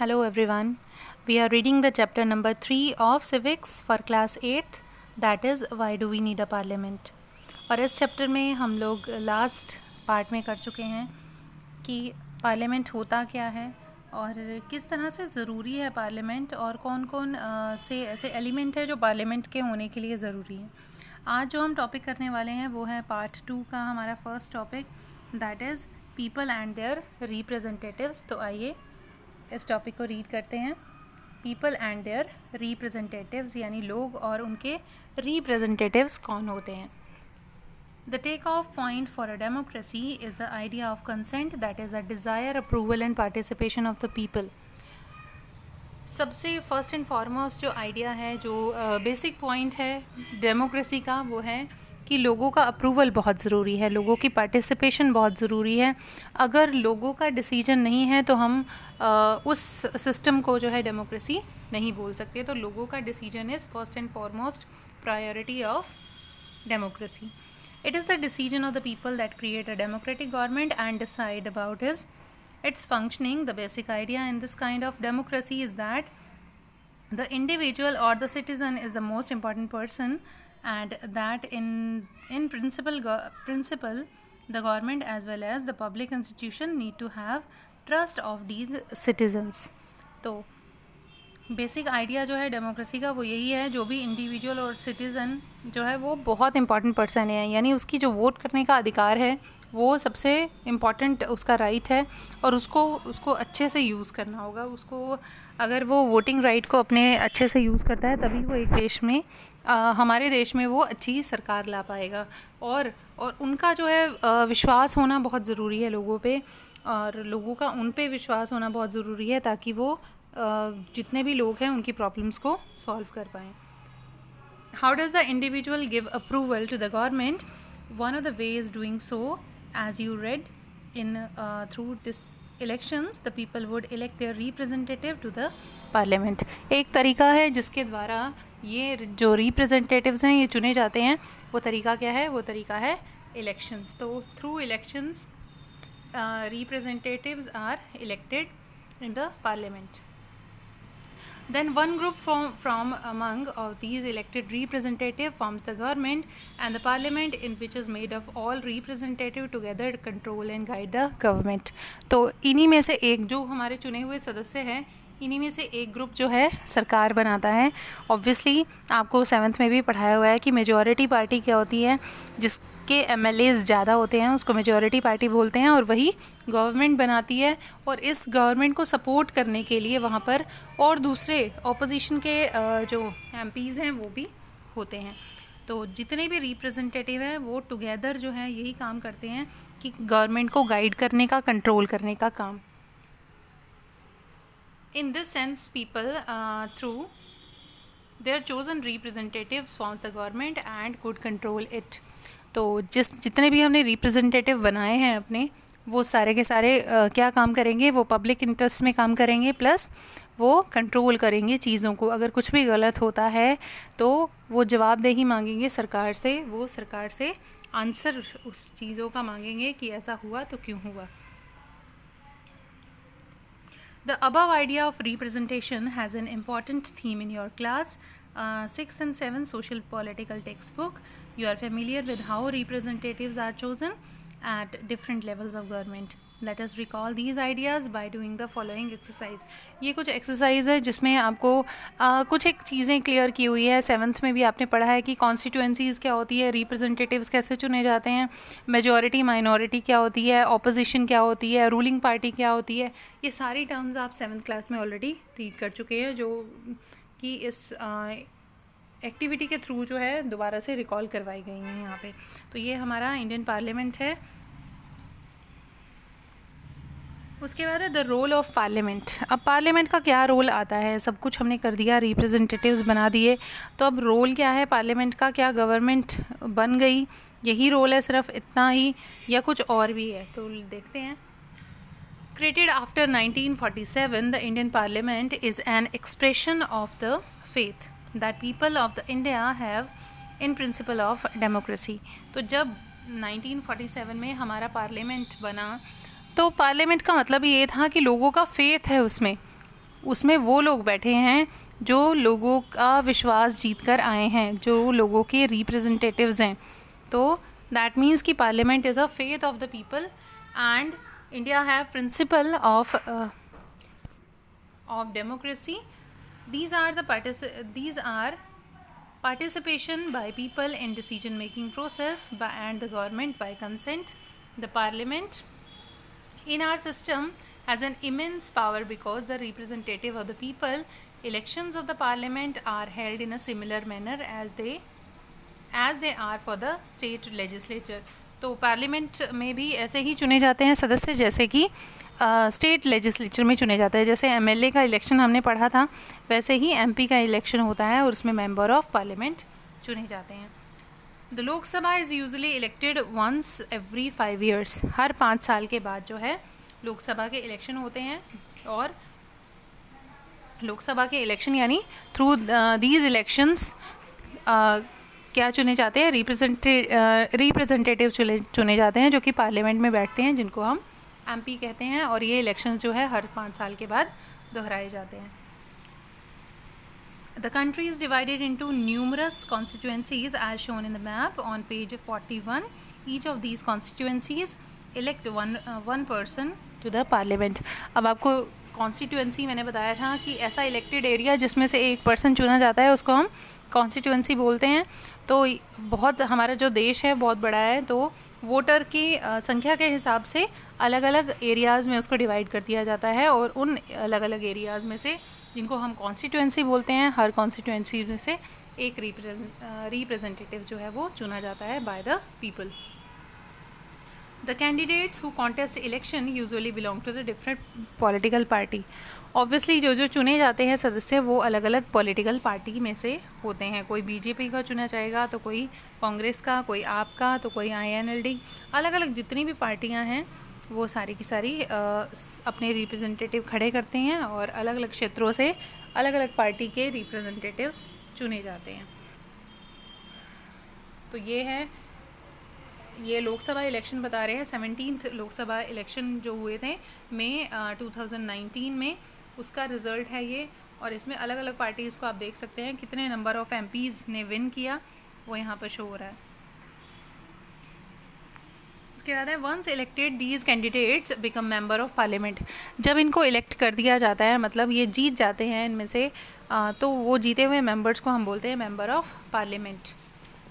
Hello everyone. We are reading the chapter number 3 of civics for class 8th, that is why do we need a parliament. और इस chapter में हम लोग last part में कर चुके हैं कि पार्लियामेंट होता क्या है और किस तरह से ज़रूरी है पार्लियामेंट और कौन कौन से ऐसे एलिमेंट है जो पार्लियामेंट के होने के लिए ज़रूरी है. आज जो हम टॉपिक करने वाले हैं वो है पार्ट 2 का हमारा first topic, that is people and their representatives. तो आइए इस टॉपिक को रीड करते हैं. पीपल एंड देयर रिप्रेजेंटेटिव्स यानी लोग और उनके रिप्रेजेंटेटिव्स कौन होते हैं. The take-off point for a democracy is the idea of consent, that is a desire, approval and participation of the people. सबसे फर्स्ट एंड फॉरमोस्ट जो आइडिया है, जो बेसिक पॉइंट है डेमोक्रेसी का, वो है कि लोगों का अप्रूवल बहुत ज़रूरी है, लोगों की पार्टिसिपेशन बहुत ज़रूरी है. अगर लोगों का डिसीजन नहीं है तो हम उस सिस्टम को जो है डेमोक्रेसी नहीं बोल सकते. तो लोगों का decision is first and foremost priority of democracy. It is the decision of the people that create a democratic government and decide about its functioning. The basic idea in this kind of democracy is that the individual or the citizen is the most important person, and that in principle the government as well as the public institution need to have trust of these citizens. तो basic idea जो है democracy का वो यही है, जो भी individual और सिटीज़न जो है वो बहुत इंपॉर्टेंट पर्सन है, यानी उसकी जो वोट करने का अधिकार है वो सबसे इम्पॉर्टेंट उसका राइट है और उसको अच्छे से यूज़ करना होगा. उसको अगर वो वोटिंग राइट को अपने अच्छे से यूज़ करता है तभी वो एक देश में हमारे देश में वो अच्छी सरकार ला पाएगा. और उनका जो है विश्वास होना बहुत ज़रूरी है लोगों पे, और लोगों का उन पे विश्वास होना बहुत ज़रूरी है ताकि वो जितने भी लोग हैं उनकी प्रॉब्लम्स को सॉल्व कर पाएँ. How does the individual give approval to the government? One of the way is doing so, as you read in through this elections, the people would elect their representative to the parliament. एक तरीका है जिसके द्वारा ये जो representatives हैं ये चुने जाते हैं. वो तरीका क्या है? वो तरीका है elections. तो through elections representatives are elected in the parliament. Then one group from among of these elected representative forms the government, and the parliament in which is made of all representative together control and guide the government. तो इन्हीं में से एक जो हमारे चुने हुए सदस्य हैं, इन्हीं में से एक ग्रुप जो है सरकार बनाता है. ऑब्वियसली आपको 7th में भी पढ़ाया हुआ है कि मेजॉरिटी पार्टी क्या होती है. जिसके MLAs ज़्यादा होते हैं उसको मेजॉरिटी पार्टी बोलते हैं, और वही गवर्नमेंट बनाती है. और इस गवर्नमेंट को सपोर्ट करने के लिए वहाँ पर और दूसरे ऑपोजिशन के जो MPs हैं वो भी होते हैं. तो जितने भी रिप्रेजेंटेटिव हैं वो टुगेदर जो है यही काम करते हैं कि गवर्नमेंट को गाइड करने का, कंट्रोल करने का काम. In this sense, people through their chosen representatives forms the government and could control it. तो जितने भी हमने रिप्रेजेंटेटिव बनाए हैं अपने, वो सारे के सारे क्या काम करेंगे? वो पब्लिक इंटरेस्ट में काम करेंगे, प्लस वो कंट्रोल करेंगे चीज़ों को. अगर कुछ भी गलत होता है तो वो जवाबदेही मांगेंगे सरकार से, वो सरकार से आंसर उस चीज़ों का मांगेंगे कि ऐसा हुआ तो क्यों हुआ. The above idea of representation has an important theme in your class 6 and 7 social political textbook. You are familiar with how representatives are chosen at different levels of government. Let us recall these ideas by doing the following exercise. ये कुछ exercise है जिसमें आपको कुछ एक चीज़ें clear की हुई है. 7th में भी आपने पढ़ा है कि कॉन्स्टिट्यूएंसीज़ क्या होती है, रिप्रेजेंटेटिव्स कैसे चुने जाते हैं, मेजॉरिटी माइनॉरिटी क्या होती है, ऑपोजिशन क्या होती है, रूलिंग पार्टी क्या होती है. ये सारी टर्म्स आप 7th क्लास में ऑलरेडी रीड कर चुके हैं, जो कि इस एक्टिविटी के थ्रू जो है दोबारा से रिकॉल करवाई गई हैं यहाँ पे. तो ये हमारा इंडियन पार्लियामेंट है. उसके बाद है द रोल ऑफ पार्लियामेंट. अब पार्लियामेंट का क्या रोल आता है? सब कुछ हमने कर दिया, रिप्रेजेंटेटिव्स बना दिए, तो अब रोल क्या है पार्लियामेंट का? क्या गवर्नमेंट बन गई, यही रोल है, सिर्फ इतना ही, या कुछ और भी है? तो देखते हैं. Created after 1947, the Indian Parliament is an expression of the faith that people of the India have in principle of democracy. तो जब 1947 में हमारा पार्लियामेंट बना तो पार्लियामेंट का मतलब ये था कि लोगों का फेथ है उसमें, उसमें वो लोग बैठे हैं जो लोगों का विश्वास जीत कर आए हैं, जो लोगों के रिप्रेजेंटेटिव्स हैं। तो दैट मीन्स कि parliament is a faith of the people and India have principle of democracy. These are participation by people in decision making process and the government by consent. The parliament in our system has an immense power because the representative of the people. Elections of the parliament are held in a similar manner as they are for the state legislature. तो parliament में भी ऐसे ही चुने जाते हैं सदस्य जैसे कि स्टेट लेजिस्लेचर में चुने जाते हैं. जैसे एमएलए का इलेक्शन हमने पढ़ा था, वैसे ही एमपी का इलेक्शन होता है और उसमें मेंबर ऑफ पार्लियामेंट चुने जाते हैं. The Lok Sabha is usually elected once every 5 years. हर 5 साल के बाद जो है लोकसभा के इलेक्शन होते हैं. और लोकसभा के इलेक्शन यानी थ्रू दीज इलेक्शंस क्या चुने जाते हैं, रिप्रेजेंटेटिव चुने जाते हैं जो कि पार्लियामेंट में बैठते हैं, जिनको हम एमपी कहते हैं. और ये इलेक्शंस जो है हर 5 साल के बाद दोहराए जाते हैं. The country is divided into numerous constituencies as shown in the map on page 41. Each of these constituencies elect one person to the parliament. अब आपको कॉन्स्टिट्यूएंसी मैंने बताया था कि ऐसा इलेक्टेड एरिया जिसमें से एक पर्सन चुना जाता है उसको हम कॉन्स्टिट्यूएंसी बोलते हैं. तो बहुत हमारा जो देश है बहुत बड़ा है, तो वोटर की संख्या के हिसाब से अलग अलग एरियाज़ में उसको डिवाइड कर दिया जाता है. और उन अलग अलग एरियाज़ में से जिनको हम कॉन्स्टिट्यूएंसी बोलते हैं, हर कॉन्स्टिट्यूएंसी में से एक रिप्रेजेंटेटिव जो है वो चुना जाता है by the people. The candidates who contest election usually belong to the different political party. Obviously जो चुने जाते हैं सदस्य वो अलग अलग पॉलिटिकल पार्टी में से होते हैं. कोई बीजेपी का चुना जाएगा, तो कोई कांग्रेस का, कोई आप का, तो कोई INLD. अलग अलग जितनी भी पार्टियां हैं वो सारी की सारी अपने रिप्रेजेंटेटिव खड़े करते हैं और अलग अलग क्षेत्रों से अलग अलग पार्टी के रिप्रेजेंटेटिव्स चुने जाते हैं. तो ये लोकसभा इलेक्शन बता रहे हैं. 17th लोकसभा इलेक्शन जो हुए थे मई 2019 में, उसका रिज़ल्ट है ये. और इसमें अलग अलग पार्टीज़ को आप देख सकते हैं कितने नंबर ऑफ़ MPs ने विन किया, वो यहाँ पर शो हो रहा है. उसके बाद है once elected these candidates become member of parliament. जब इनको इलेक्ट कर दिया जाता है, मतलब ये जीत जाते हैं इनमें से, तो वो जीते हुए मेंबर्स को हम बोलते हैं member of parliament.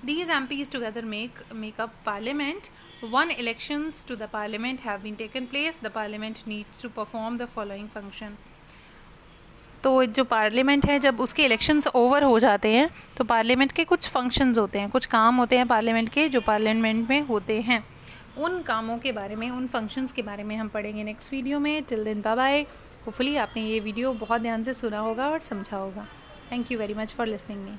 These MPs together make up parliament. One elections to the parliament have been taken place. The parliament needs to perform the following function. तो जो पार्लियामेंट है जब उसके इलेक्शंस ओवर हो जाते हैं तो पार्लियामेंट के कुछ फंक्शंस होते हैं, कुछ काम होते हैं पार्लियामेंट के जो पार्लियामेंट में होते हैं. उन कामों के बारे में, उन फंक्शंस के बारे में हम पढ़ेंगे नेक्स्ट वीडियो में. Till then bye bye. Hopefully आपने ये वीडियो बहुत ध्यान से सुना होगा और समझा होगा. Thank you very much for listening me.